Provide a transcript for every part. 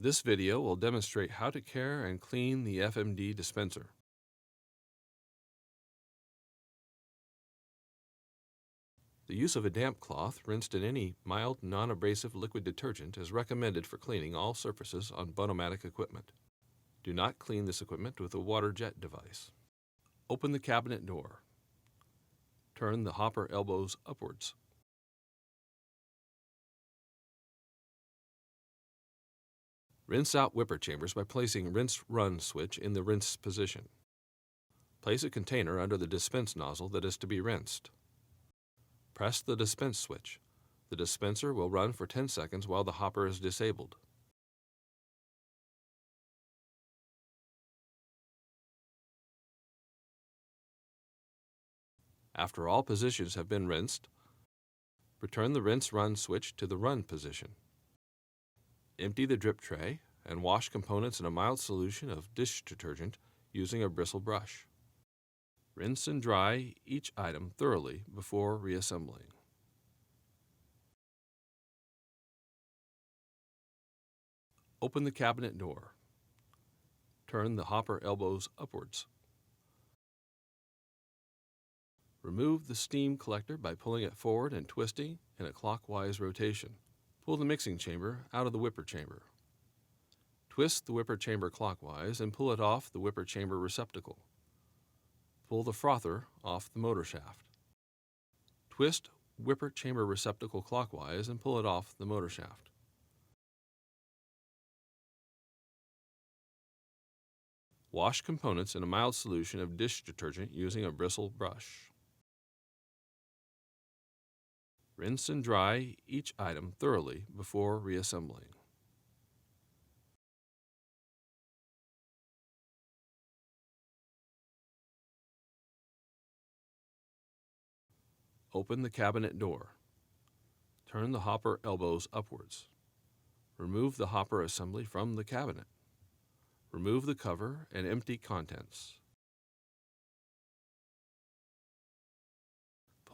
This video will demonstrate how to care and clean the FMD dispenser. The use of a damp cloth rinsed in any mild, non-abrasive liquid detergent is recommended for cleaning all surfaces on Bonomatic equipment. Do not clean this equipment with a water jet device. Open the cabinet door. Turn the hopper elbows upwards. Rinse out whipper chambers by placing rinse-run switch in the rinse position. Place a container under the dispense nozzle that is to be rinsed. Press the dispense switch. The dispenser will run for 10 seconds while the hopper is disabled. After all positions have been rinsed, return the rinse-run switch to the run position. Empty the drip tray and wash components in a mild solution of dish detergent using a bristle brush. Rinse and dry each item thoroughly before reassembling. Open the cabinet door. Turn the hopper elbows upwards. Remove the steam collector by pulling it forward and twisting in a clockwise rotation. Pull the mixing chamber out of the whipper chamber. Twist the whipper chamber clockwise and pull it off the whipper chamber receptacle. Pull the frother off the motor shaft. Twist whipper chamber receptacle clockwise and pull it off the motor shaft. Wash components in a mild solution of dish detergent using a bristle brush. Rinse and dry each item thoroughly before reassembling. Open the cabinet door. Turn the hopper elbows upwards. Remove the hopper assembly from the cabinet. Remove the cover and empty contents.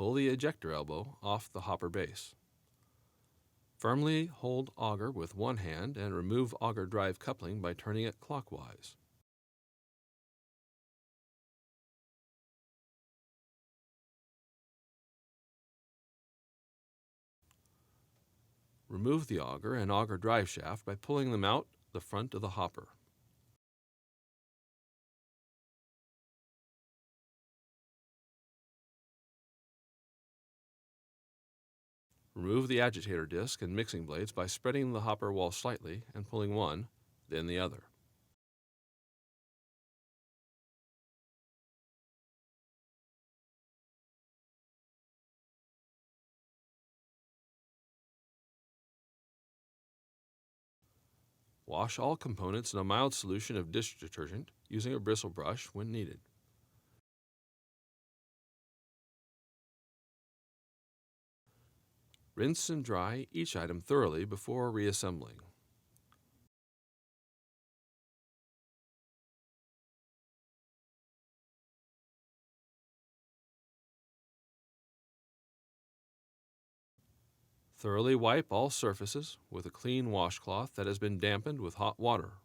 Pull the ejector elbow off the hopper base. Firmly hold auger with one hand and remove auger drive coupling by turning it clockwise. Remove the auger and auger drive shaft by pulling them out the front of the hopper. Remove the agitator disc and mixing blades by spreading the hopper wall slightly and pulling one, then the other. Wash all components in a mild solution of dish detergent using a bristle brush when needed. Rinse and dry each item thoroughly before reassembling. Thoroughly wipe all surfaces with a clean washcloth that has been dampened with hot water.